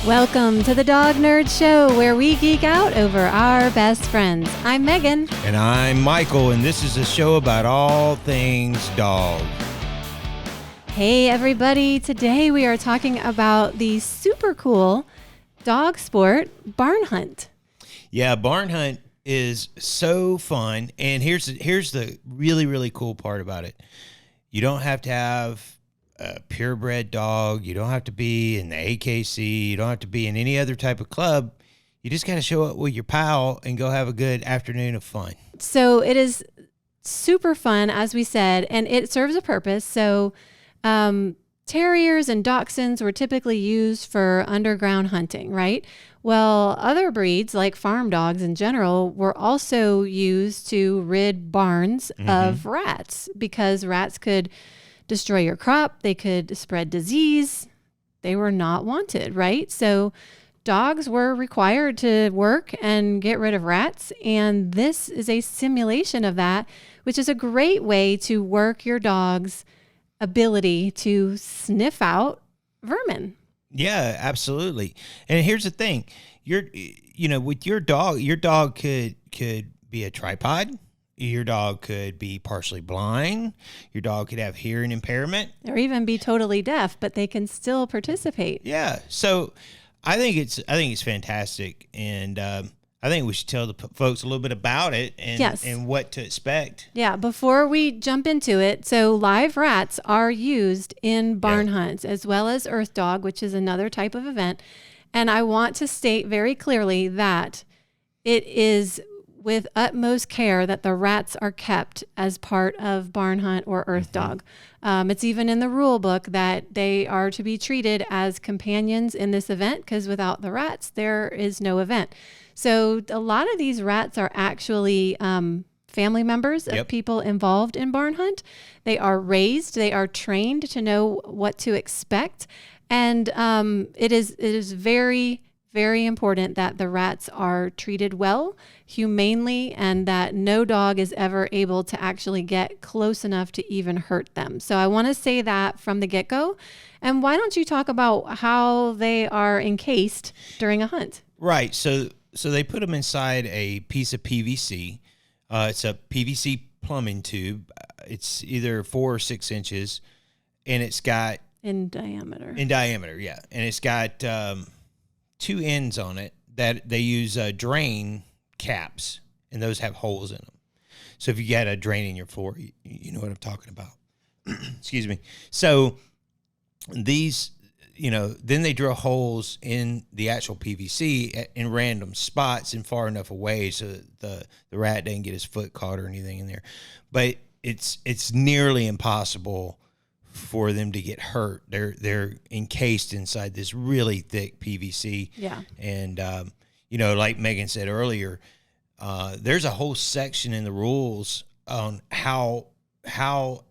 Welcome to the Dog Nerd Show, where we geek out over our best friends. I'm Megan. And I'm Michael, and this is a show about all things dog. Hey, everybody. Today we are talking about the super cool dog sport, barn hunt. Yeah, barn hunt is so fun. And here's the really, really cool part about it. You don't have to have a purebred dog. You don't have to be in the AKC. You don't have to be in any other type of club. You just got to show up with your pal and go have a good afternoon of fun. So it is super fun, as we said, and it serves a purpose. So terriers and dachshunds were typically used for underground hunting, right? Well, other breeds, like farm dogs in general, were also used to rid barns of rats, because rats could destroy your crop. They could spread disease. They were not wanted, right? So dogs were required to work and get rid of rats. And this is a simulation of that, which is a great way to work your dog's ability to sniff out vermin. Yeah, absolutely. And here's the thing. With your dog could be a tripod. Your dog could be partially blind. Your dog could have hearing impairment. Or even be totally deaf, but they can still participate. Yeah. So I think it's fantastic. And I think we should tell the folks a little bit about it and what to expect. Yeah. Before we jump into it, so live rats are used in barn hunts, as well as earth dog, which is another type of event. And I want to state very clearly that it is with utmost care that the rats are kept as part of barn hunt or earth dog. It's even in the rule book that they are to be treated as companions in this event, because without the rats, there is no event. So a lot of these rats are actually family members of people involved in barn hunt. They are raised, they are trained to know what to expect. And it is very, very important that the rats are treated well, humanely, and that no dog is ever able to actually get close enough to even hurt them. So I want to say that from the get-go. And why don't you talk about how they are encased during a hunt? Right. So they put them inside a piece of PVC. It's a PVC plumbing tube. It's either 4 or 6 inches, and it's got in diameter, yeah. And it's got 2 ends on it that they use drain caps, and those have holes in them. So if you got a drain in your floor, you know what I'm talking about. Excuse me. So these, then they drill holes in the actual PVC in random spots and far enough away so that the rat doesn't get his foot caught or anything in there. But it's nearly impossible for them to get hurt. They're encased inside this really thick PVC. Yeah. And like Megan said earlier, there's a whole section in the rules on how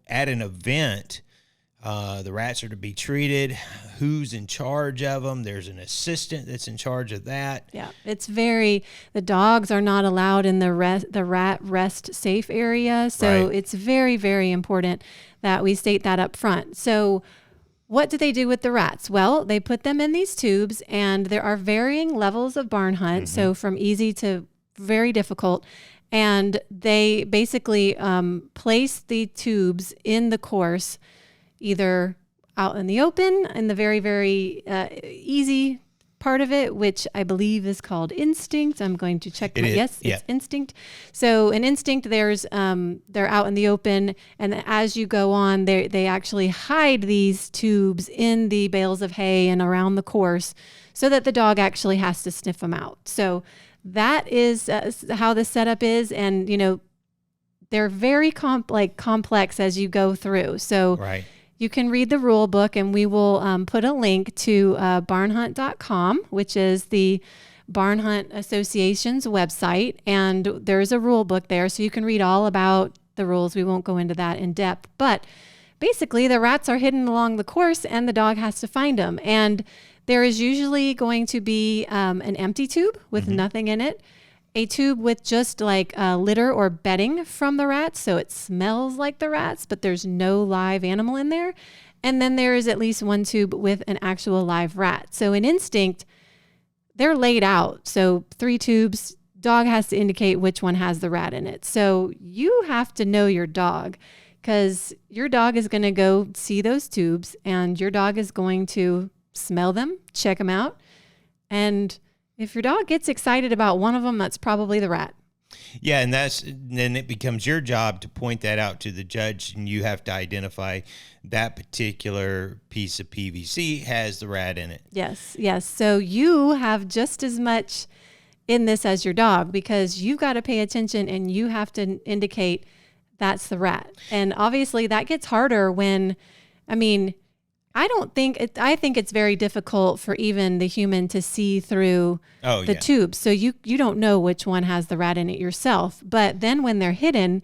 at an event the rats are to be treated, who's in charge of them. There's an assistant that's in charge of that. Yeah, the dogs are not allowed in the rat rest safe area. So It's very, very important that we state that up front. So what do they do with the rats? Well, they put them in these tubes, and there are varying levels of barn hunt. So from easy to very difficult. And they basically place the tubes in the course, either out in the open in the very, very easy part of it, which I believe is called instinct. I'm going to check. It's instinct. So in instinct, they're out in the open, and as you go on, they actually hide these tubes in the bales of hay and around the course, so that the dog actually has to sniff them out. So that is how the setup is, and they're very complex as you go through. So you can read the rule book, and we will put a link to barnhunt.com, which is the Barn Hunt Association's website. And there's a rule book there, so you can read all about the rules. We won't go into that in depth. But basically, the rats are hidden along the course, and the dog has to find them. And there is usually going to be an empty tube with nothing in it, a tube with just like litter or bedding from the rats, so it smells like the rats, but there's no live animal in there. And then there is at least one tube with an actual live rat. So in instinct, they're laid out. So 3 tubes, dog has to indicate which one has the rat in it. So you have to know your dog, because your dog is going to go see those tubes and your dog is going to smell them, check them out. And if your dog gets excited about one of them, that's probably the rat. Yeah, and then it becomes your job to point that out to the judge, and you have to identify that particular piece of PVC has the rat in it. Yes, yes. So you have just as much in this as your dog, because you've got to pay attention and you have to indicate that's the rat. And obviously that gets harder when, I think it's very difficult for even the human to see through the tubes. So you don't know which one has the rat in it yourself. But then when they're hidden,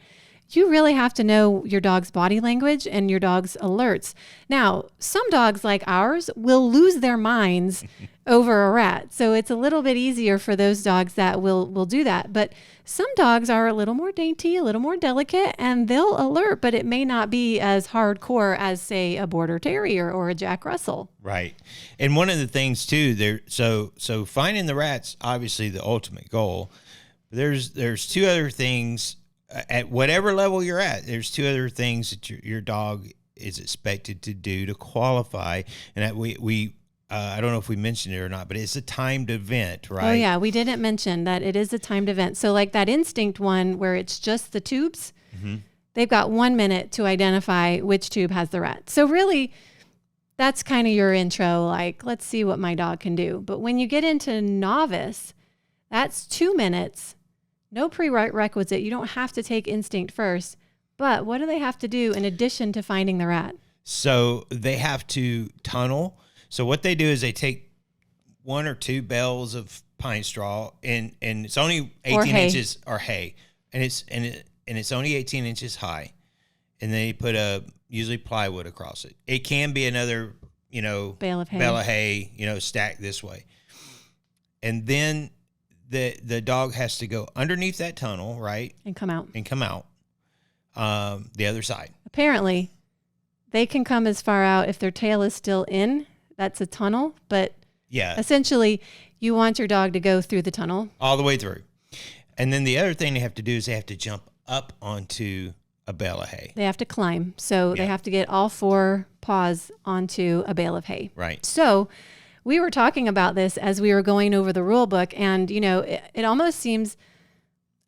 you really have to know your dog's body language and your dog's alerts. Now, some dogs like ours will lose their minds over a rat. So it's a little bit easier for those dogs that will do that. But some dogs are a little more dainty, a little more delicate, and they'll alert, but it may not be as hardcore as, say, a Border Terrier or a Jack Russell. Right. And one of the things too, so finding the rat's obviously the ultimate goal. There's 2 other things at whatever level you're at. There's 2 other things that your dog is expected to do to qualify. And that we I don't know if we mentioned it or not, but it's a timed event, right? Oh yeah, we didn't mention that it is a timed event. So like that instinct one where it's just the tubes, they've got 1 minute to identify which tube has the rat. So really, that's kind of your intro, like, let's see what my dog can do. But when you get into novice, that's 2 minutes, no prerequisite. You don't have to take instinct first. But what do they have to do in addition to finding the rat? So they have to tunnel. So what they do is they take 1 or 2 bales of pine straw, and it's only 18 inches, or hay, and it's only 18 inches high, and they put usually plywood across it. It can be another bale of hay, stacked this way, and then the dog has to go underneath that tunnel, right, and come out the other side. Apparently, they can come as far out if their tail is still in. That's a tunnel, but essentially you want your dog to go through the tunnel. All the way through. And then the other thing they have to do is they have to jump up onto a bale of hay. They have to climb. So they have to get all 4 paws onto a bale of hay. Right. So we were talking about this as we were going over the rule book, and, it almost seems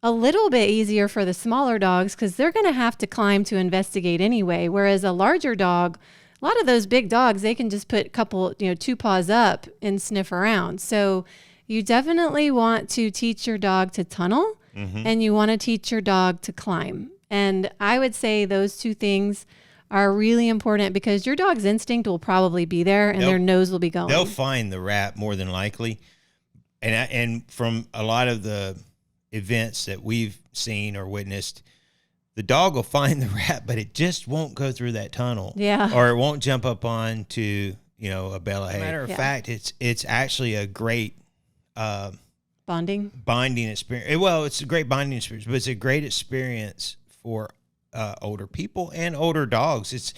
a little bit easier for the smaller dogs because they're going to have to climb to investigate anyway. Whereas a larger dog, a lot of those big dogs, they can just put a couple, 2 paws up and sniff around. So you definitely want to teach your dog to tunnel, and you want to teach your dog to climb. And I would say those 2 things are really important because your dog's instinct will probably be there and their nose will be going. They'll find the rat more than likely. And from a lot of the events that we've seen or witnessed, the dog will find the rat, but it just won't go through that tunnel. Yeah. Or it won't jump up onto, a bale of hay. Matter of fact, it's actually a great bonding experience. Well, it's a great bonding experience, but it's a great experience for older people and older dogs. It's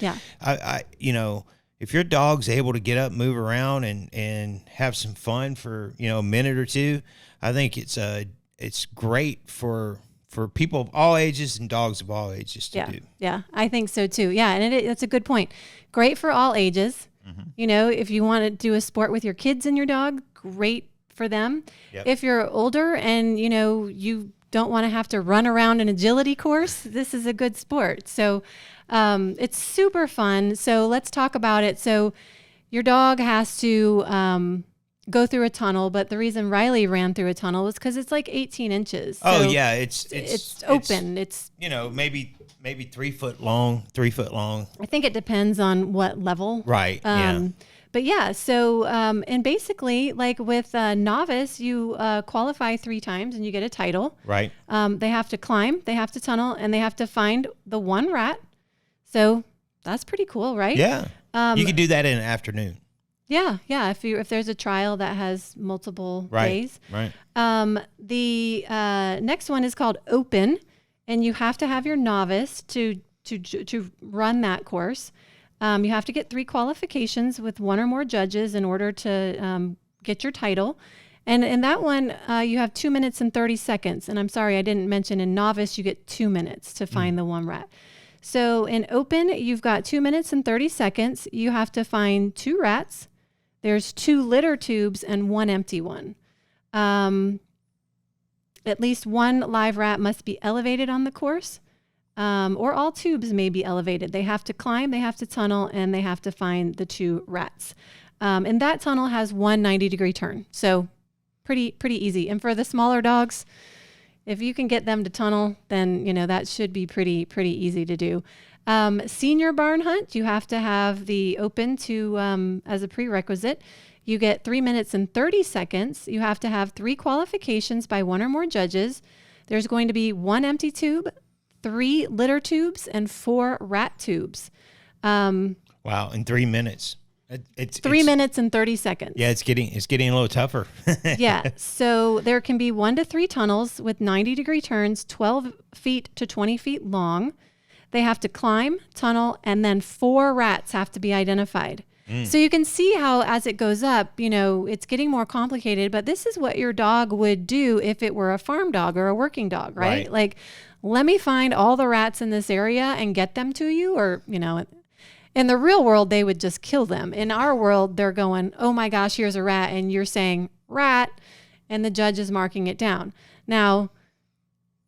if your dog's able to get up, move around, and have some fun for a minute or 2, I think it's great for people of all ages and dogs of all ages to do. Yeah, I think so too. Yeah, and it's a good point. Great for all ages. If you want to do a sport with your kids and your dog, great for them. Yep. If you're older and you don't want to have to run around an agility course, this is a good sport. So it's super fun. So let's talk about it. So your dog has to go through a tunnel, but the reason Riley ran through a tunnel was because it's like 18 inches. So it's open. It's maybe 3 foot long. I think it depends on what level. Right. But yeah, so and basically, like with novice, you qualify 3 times and you get a title. Right. They have to climb, they have to tunnel, and they have to find the 1 rat. So that's pretty cool, right? Yeah. You can do that in an afternoon. Yeah. If there's a trial that has multiple days. Right. The next one is called open, and you have to have your novice to run that course. You have to get 3 qualifications with 1 or more judges in order to get your title. And in that one, you have 2 minutes and 30 seconds. And I'm sorry, I didn't mention in novice, you get 2 minutes to find the one rat. So in open, you've got 2 minutes and 30 seconds. You have to find 2 rats. There's 2 litter tubes and 1 empty one. At least 1 live rat must be elevated on the course, or all tubes may be elevated. They have to climb, they have to tunnel, and they have to find the 2 rats. And that tunnel has 1 90-degree turn. So pretty easy. And for the smaller dogs, if you can get them to tunnel, then, that should be pretty easy to do. Senior barn hunt, you have to have the open to, as a prerequisite. You get 3 minutes and 30 seconds. You have to have 3 qualifications by 1 or more judges. There's going to be 1 empty tube, 3 litter tubes, and 4 rat tubes. Wow, in 3 minutes. It's 3 minutes and 30 seconds. Yeah, it's getting a little tougher. Yeah, so there can be 1 to 3 tunnels with 90-degree turns, 12 feet to 20 feet long. They have to climb, tunnel, and then 4 rats have to be identified. So you can see how as it goes up, it's getting more complicated, but this is what your dog would do if it were a farm dog or a working dog, right? Like, let me find all the rats in this area and get them to you, or, in the real world, they would just kill them. In our world, they're going, oh my gosh, here's a rat. And you're saying rat, and the judge is marking it down. Now,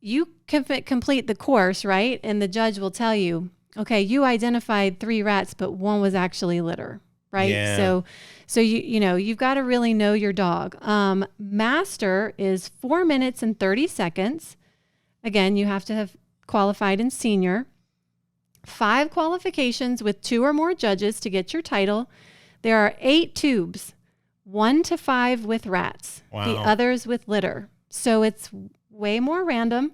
you can complete the course, right? And the judge will tell you, okay, you identified 3 rats, but 1 was actually litter. Right. Yeah. So you've got to really know your dog. Master is 4 minutes and 30 seconds. Again, you have to have qualified in senior. 5 qualifications with 2 or more judges to get your title. There are 8 tubes, 1 to 5 with rats, the others with litter. So it's way more random.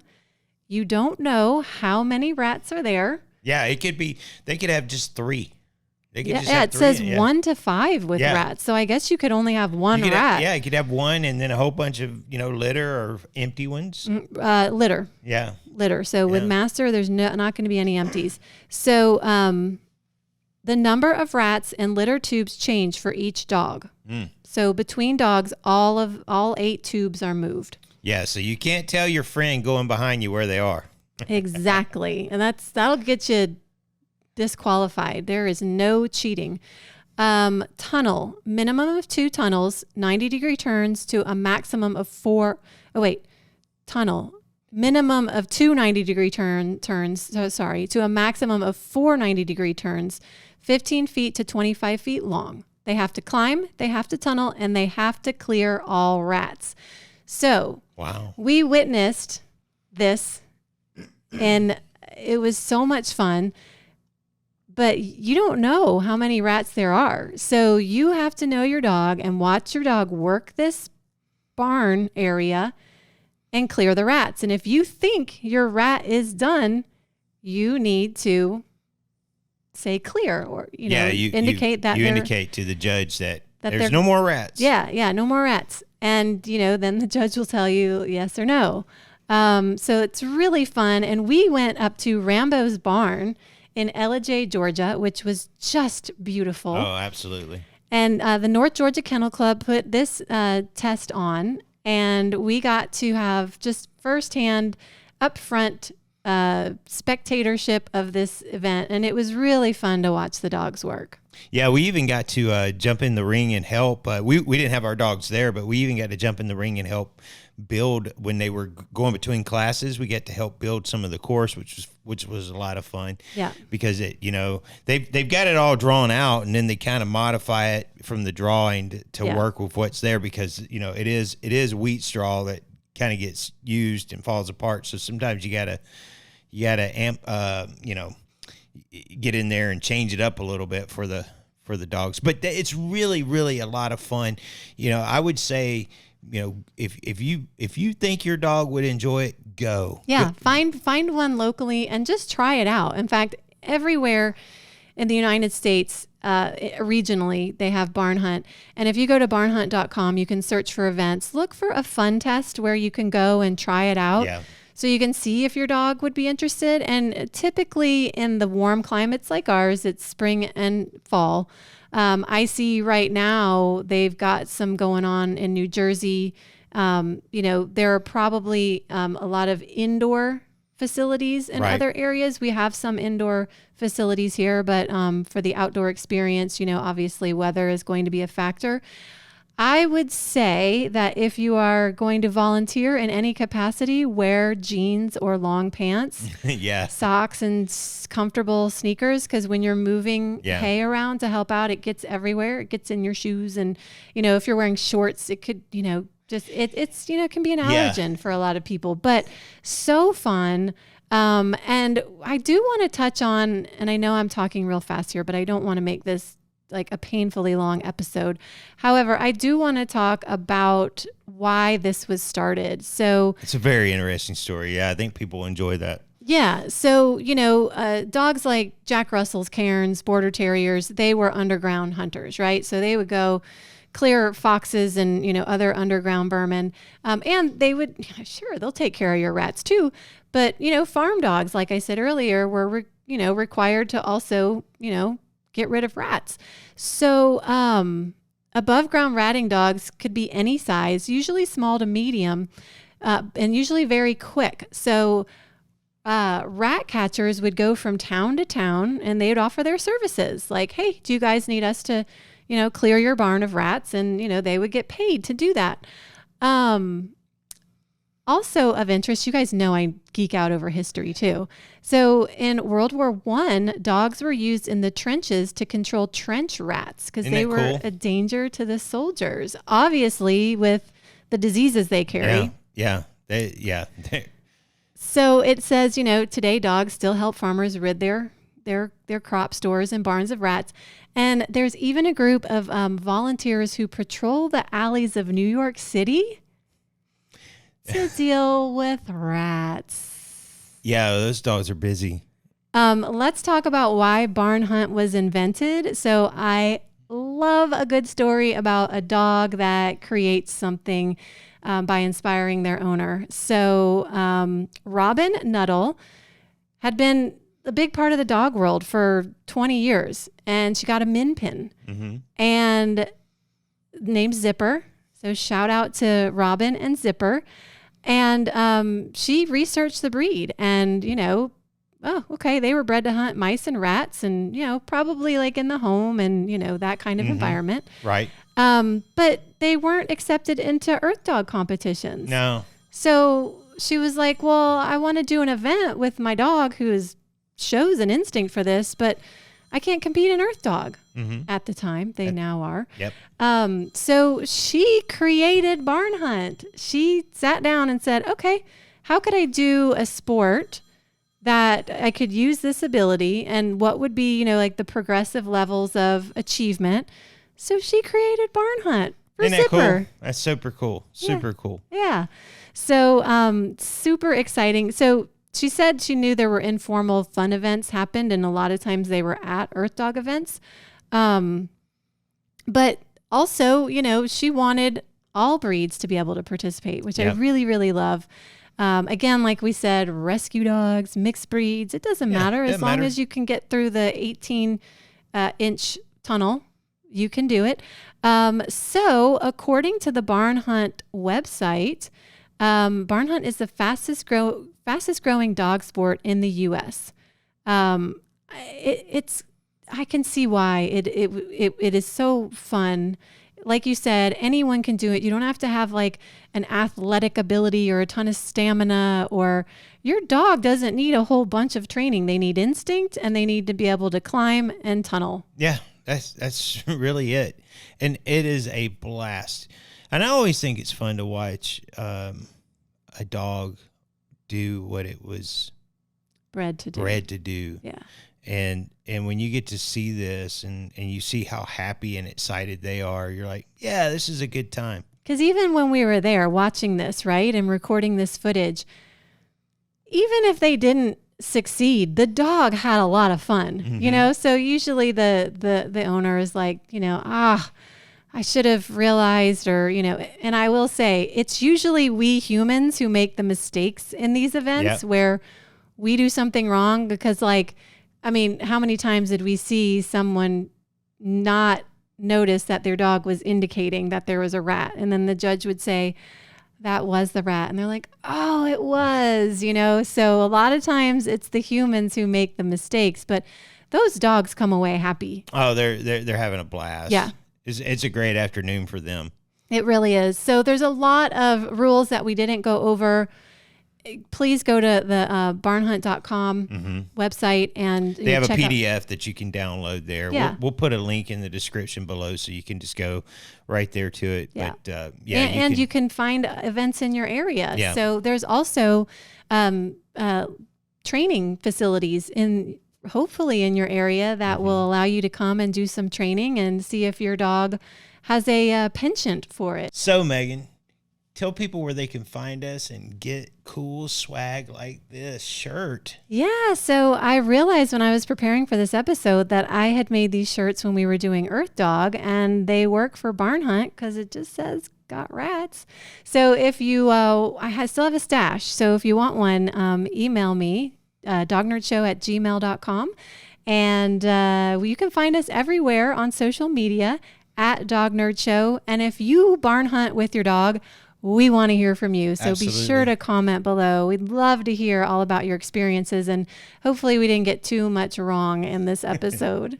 You don't know how many rats are there. Yeah, they could have just 3. It says 1 to 5 with rats. So I guess you could only have 1 rat. You could have 1 and then a whole bunch of, litter or empty ones. Litter. Yeah. Litter. So with master, there's not going to be any empties. So the number of rats and litter tubes change for each dog. So between dogs, all 8 tubes are moved. Yeah. So you can't tell your friend going behind you where they are. Exactly. And that'll get you disqualified. There is no cheating. Tunnel, minimum of 2 tunnels, 90-degree turns to a maximum of 4. Tunnel, minimum of 2 90-degree turns. To a maximum of 4 90-degree turns, 15 feet to 25 feet long. They have to climb, they have to tunnel, and they have to clear all rats. So we witnessed this, and it was so much fun. But you don't know how many rats there are. So you have to know your dog and watch your dog work this barn area and clear the rats. And if you think your rat is done, you need to say clear, or, indicate that. You indicate to the judge that there's no more rats. Yeah, no more rats. And, then the judge will tell you yes or no. So it's really fun. And we went up to Rambo's barn in Ellijay, Georgia, which was just beautiful. Oh, absolutely. And the North Georgia Kennel Club put this test on, and we got to have just firsthand, upfront spectatorship of this event, and it was really fun to watch the dogs work. Yeah, we even got to jump in the ring and help. We didn't have our dogs there, but we even got to jump in the ring and help build when they were going between classes. We get to help build some of the course, which was a lot of fun. Yeah, because they've got it all drawn out, and then they kind of modify it from the drawing to work with what's there, because it is wheat straw that kind of gets used and falls apart. So sometimes you gotta get in there and change it up a little bit for the dogs. But it's really, really a lot of fun. I would say, if you think your dog would enjoy it, go. Yeah, find one locally and just try it out. In fact, everywhere in the United States, regionally, they have barn hunt. And if you go to barnhunt.com, you can search for events. Look for a fun test where you can go and try it out. Yeah. So you can see if your dog would be interested. And typically in the warm climates like ours, it's spring and fall, I see right now they've got some going on in New Jersey. There are probably a lot of indoor facilities in other areas. We have some indoor facilities here, but for the outdoor experience, obviously weather is going to be a factor. I would say that if you are going to volunteer in any capacity, wear jeans or long pants, socks and comfortable sneakers, because when you're moving hay around to help out, it gets everywhere. It gets in your shoes. And, if you're wearing shorts, it could, it can be an allergen for a lot of people, but so fun. And I do want to touch on, and I know I'm talking real fast here, but I don't want to make this like a painfully long episode. However, I do want to talk about why this was started. So it's a very interesting story. Yeah, I think people enjoy that. Yeah. So, dogs like Jack Russell's, Cairns, Border Terriers, they were underground hunters, right? So they would go clear foxes and, other underground vermin. And they would, they'll take care of your rats too. But, farm dogs, like I said earlier, were, required to also, get rid of rats. So above ground ratting dogs could be any size, usually small to medium, and usually very quick. So rat catchers would go from town to town and they'd offer their services. Like, hey, do you guys need us to, clear your barn of rats? And, they would get paid to do that. Also of interest, you guys know I geek out over history too. So in World War I, dogs were used in the trenches to control trench rats because they were a danger to the soldiers, obviously with the diseases they carry. Yeah. So it says, today dogs still help farmers rid their crop stores and barns of rats. And there's even a group of volunteers who patrol the alleys of New York City to deal with rats. Yeah, those dogs are busy. Let's talk about why barn hunt was invented. So I love a good story about a dog that creates something by inspiring their owner. So Robin Nuttall had been a big part of the dog world for 20 years, and she got a min pin and named Zipper. So shout out to Robin and Zipper. And she researched the breed and, they were bred to hunt mice and rats and, probably like in the home and, that kind of environment. Right. But they weren't accepted into earth dog competitions. No. So she was like, well, I want to do an event with my dog who shows an instinct for this, but I can't compete in earth dog at the time. They now are. Yep. So she created barn hunt. She sat down and said, okay, how could I do a sport that I could use this ability and what would be, like the progressive levels of achievement. So she created barn hunt for Isn't that Zipper. Cool? That's super cool. Super cool. Yeah. So super exciting. So she said she knew there were informal fun events happened, and a lot of times they were at Earth Dog events. But also, she wanted all breeds to be able to participate, which I really, really love. Again, like we said, rescue dogs, mixed breeds, it doesn't matter. As long as you can get through the 18-inch tunnel, you can do it. So according to the Barn Hunt website, Barn Hunt is the fastest growing dog sport in the U.S. I can see why it is so fun. Like you said, anyone can do it. You don't have to have like an athletic ability or a ton of stamina, or your dog doesn't need a whole bunch of training. They need instinct and they need to be able to climb and tunnel. Yeah, that's really it. And it is a blast. And I always think it's fun to watch a dog do what it was bred to do. Yeah. And when you get to see this and you see how happy and excited they are, you're like, yeah, this is a good time. Because even when we were there watching this, right, and recording this footage, even if they didn't succeed, the dog had a lot of fun, So usually the owner is like, I should have realized, or, and I will say it's usually we humans who make the mistakes in these events where we do something wrong because how many times did we see someone not notice that their dog was indicating that there was a rat. And then the judge would say, that was the rat. And they're like, oh, it was, So a lot of times it's the humans who make the mistakes, but those dogs come away happy. Oh, they're having a blast. Yeah. It's a great afternoon for them. It really is. So there's a lot of rules that we didn't go over. Please go to the barnhunt.com website and they have a PDF that you can download there. Yeah. We'll put a link in the description below so you can just go right there to it. Yeah. But you can find events in your area. Yeah. So there's also training facilities hopefully in your area that will allow you to come and do some training and see if your dog has a penchant for it. So Megan, tell people where they can find us and get cool swag like this shirt. Yeah, so I realized when I was preparing for this episode that I had made these shirts when we were doing Earth Dog, and they work for Barn Hunt because it just says got rats. So if you, I still have a stash. So if you want one, email me, dognerdshow@gmail.com. And you can find us everywhere on social media at Dog Nerd Show. And if you barn hunt with your dog, we want to hear from you. So Absolutely. Be sure to comment below. We'd love to hear all about your experiences. And hopefully we didn't get too much wrong in this episode.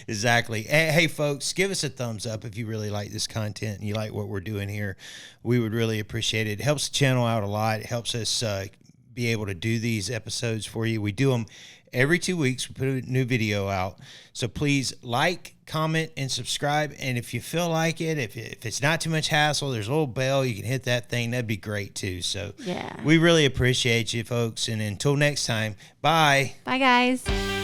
Exactly. Hey, folks, give us a thumbs up if you really like this content and you like what we're doing here. We would really appreciate it. It helps the channel out a lot. It helps us be able to do these episodes for you. We do them every 2 weeks. We put a new video out. So please like, comment, and subscribe. And if you feel like it, if it's not too much hassle, there's a little bell, you can hit that thing. That'd be great too. So yeah, we really appreciate you, folks. And until next time, bye. Bye, guys.